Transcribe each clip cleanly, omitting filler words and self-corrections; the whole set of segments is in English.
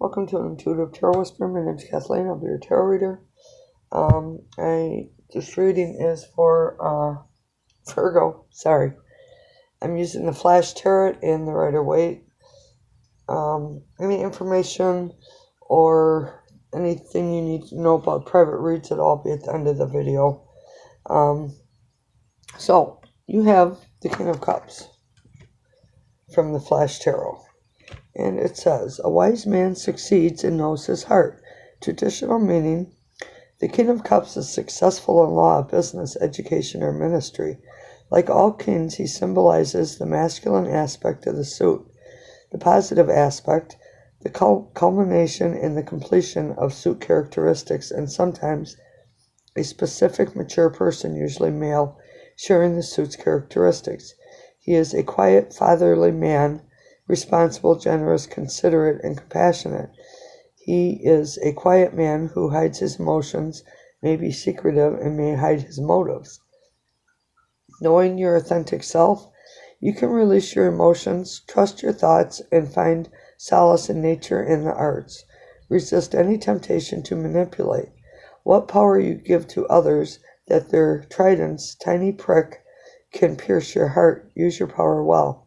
Welcome to an Intuitive Tarot Whisperer. My name is Kathleen. I'll be your tarot reader. This reading is for Virgo. Sorry. I'm using the Flash Tarot and the Rider-Waite. Any information or anything you need to know about private reads, it'll all be at the end of the video. So, you have the King of Cups from the Flash Tarot. And it says, a wise man succeeds and knows his heart. Traditional meaning, the King of Cups is successful in law, business, education, or ministry. Like all kings, he symbolizes the masculine aspect of the suit, the positive aspect, the culmination and the completion of suit characteristics, and sometimes a specific mature person, usually male, sharing the suit's characteristics. He is a quiet, fatherly man, responsible, generous, considerate, and compassionate. He is a quiet man who hides his emotions, may be secretive, and may hide his motives. Knowing your authentic self, you can release your emotions, trust your thoughts, and find solace in nature and the arts. Resist any temptation to manipulate. What power you give to others that their trident's tiny prick can pierce your heart. Use your power well.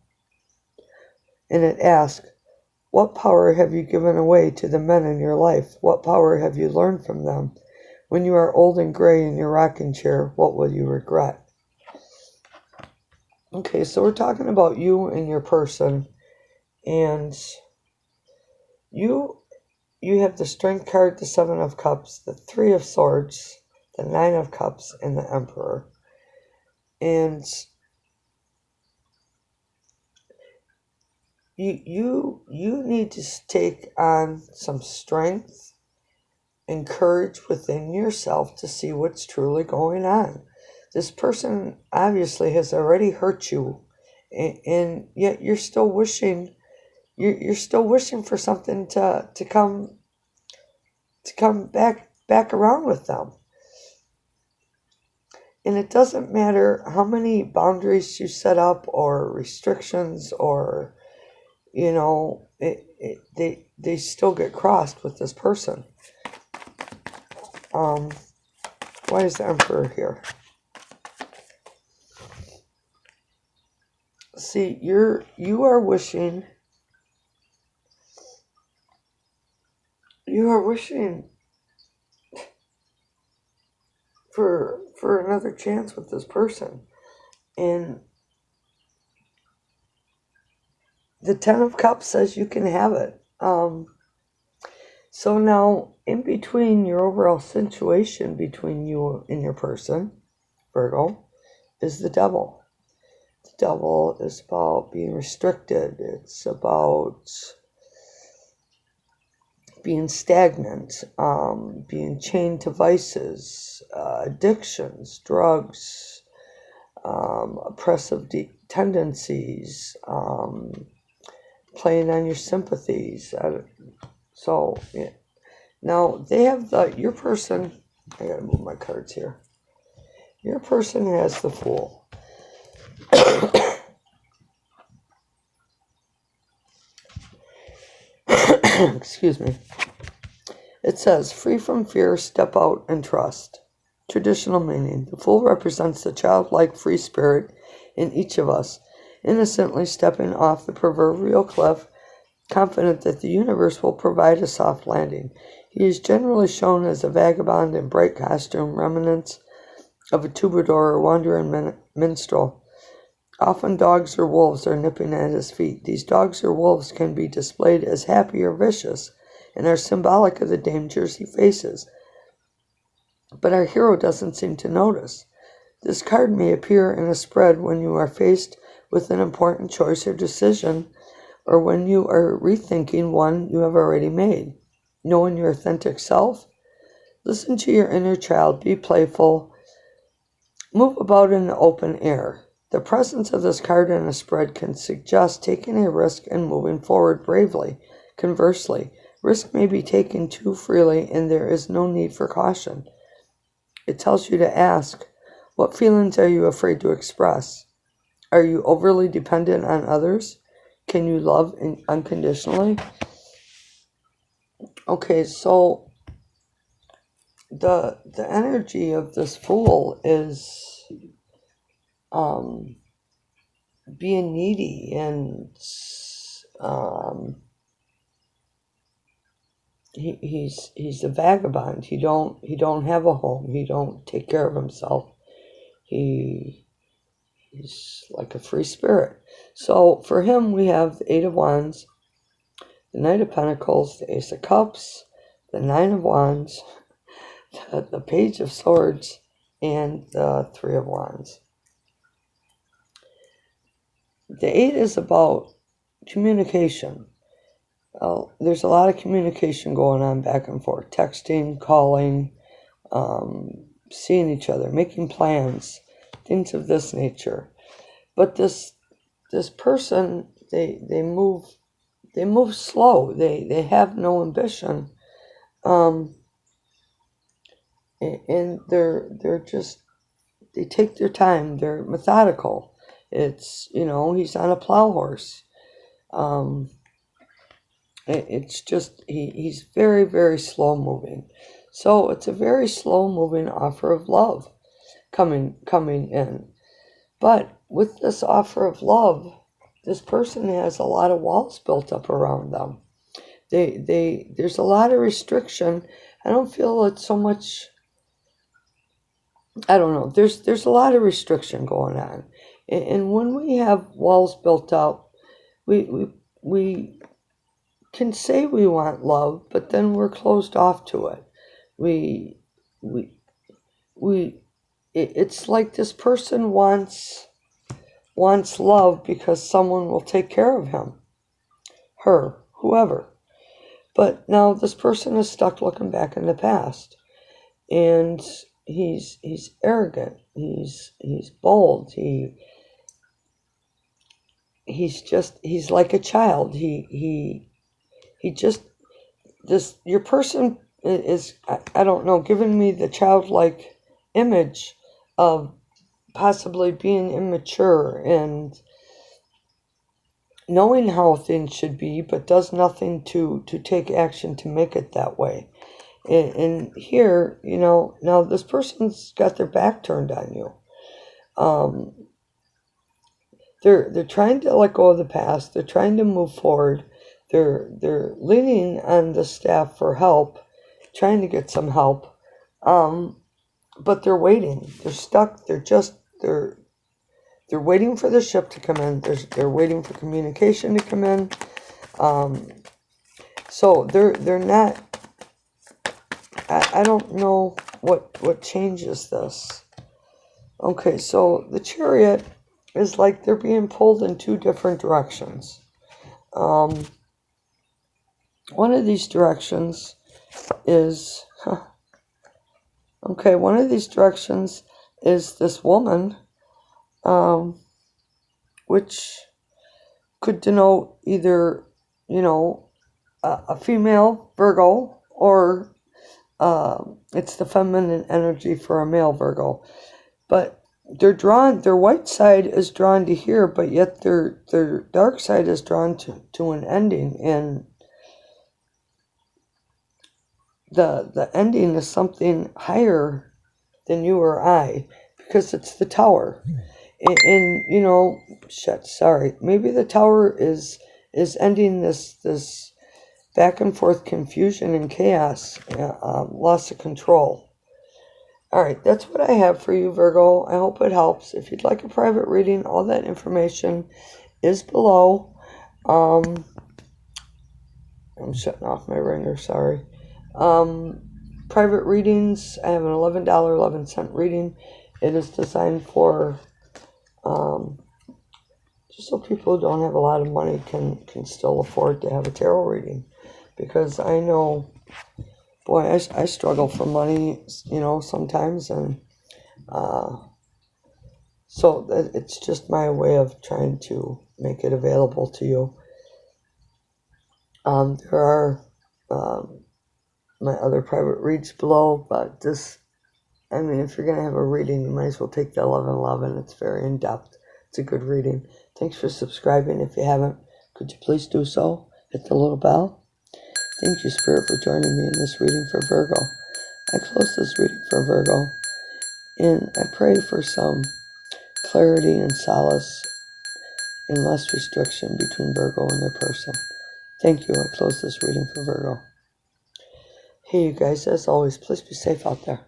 And it asks, what power have you given away to the men in your life? What power have you learned from them? When you are old and gray in your rocking chair, what will you regret? Okay, so we're talking about you and your person. And you have the Strength card, the Seven of Cups, the Three of Swords, the Nine of Cups, and the Emperor. And you need to take on some strength and courage within yourself to see what's truly going on. This person obviously has already hurt you, and yet you're still wishing for something to come back around with them. And it doesn't matter how many boundaries you set up or restrictions or they still get crossed with this person. Why is the Emperor here? See, you are wishing for another chance with this person. And the Ten of Cups says you can have it. So now, in between your overall situation between you and your person, Virgo, is the Devil. The Devil is about being restricted. It's about being stagnant, being chained to vices, addictions, drugs, oppressive tendencies, playing on your sympathies. So, yeah. Now, they have your person, I gotta move my cards here. Your person has the Fool. Excuse me. It says, free from fear, step out and trust. Traditional meaning, the Fool represents the childlike free spirit in each of us, innocently stepping off the proverbial cliff, confident that the universe will provide a soft landing. He is generally shown as a vagabond in bright costume, remnants of a troubadour or wandering minstrel. Often dogs or wolves are nipping at his feet. These dogs or wolves can be displayed as happy or vicious and are symbolic of the dangers he faces. But our hero doesn't seem to notice. This card may appear in a spread when you are faced with an important choice or decision, or when you are rethinking one you have already made. Knowing your authentic self, listen to your inner child, be playful, move about in the open air. The presence of this card in a spread can suggest taking a risk and moving forward bravely. Conversely, risk may be taken too freely and there is no need for caution. It tells you to ask, what feelings are you afraid to express? Are you overly dependent on others? Can you love unconditionally? Okay, so the energy of this Fool is being needy, and he's a vagabond. He don't have a home. He don't take care of himself. He's like a free spirit. So for him, we have the Eight of Wands, the Knight of Pentacles, the Ace of Cups, the Nine of Wands, the Page of Swords, and the Three of Wands. The Eight is about communication. There's a lot of communication going on back and forth, texting, calling, seeing each other, making plans, things of this nature. But this person, they move slow. They have no ambition, and they're just, they take their time. They're methodical. It's, he's on a plow horse. It's just, he's very, very slow moving. So it's a very slow moving offer of love coming in. But with this offer of love, this person has a lot of walls built up around them. There's a lot of restriction. I don't feel it's so much, I don't know. There's a lot of restriction going on. And when we have walls built up, we can say we want love, but then we're closed off to it. It's like this person wants love because someone will take care of him, her, whoever. But now this person is stuck looking back in the past, and he's arrogant. He's bold. He's like a child. He just, your person is, I don't know, giving me the childlike image of possibly being immature and knowing how things should be, but does nothing to take action to make it that way. And here, now this person's got their back turned on you. They're trying to let go of the past. They're trying to move forward. They're leaning on the staff for help, trying to get some help. But they're waiting. They're stuck. They're waiting for the ship to come in. They're waiting for communication to come in. So they're not. I don't know what changes this. Okay, so the Chariot is like they're being pulled in two different directions. One of these directions is one of these directions is this woman, which could denote either, a female Virgo, or it's the feminine energy for a male Virgo. But their white side is drawn to here, but yet their dark side is drawn to an ending, and the ending is something higher than you or I, because it's the Tower. And maybe the Tower is ending this back and forth confusion and chaos, loss of control. All right, that's what I have for you, Virgo. I hope it helps. If you'd like a private reading, all that information is below. I'm shutting off my ringer, sorry. Private readings, I have an $11.11 reading. It is designed for just so people who don't have a lot of money can still afford to have a tarot reading. Because I know, boy, I struggle for money, sometimes, and so it's just my way of trying to make it available to you. There are my other private reads below, but if you're going to have a reading, you might as well take the 1111. It's very in-depth. It's a good reading. Thanks for subscribing. If you haven't, could you please do so? Hit the little bell. Thank you, Spirit, for joining me in this reading for Virgo. I close this reading for Virgo, and I pray for some clarity and solace and less restriction between Virgo and their person. Thank you. I close this reading for Virgo. Hey, you guys, as always, please be safe out there.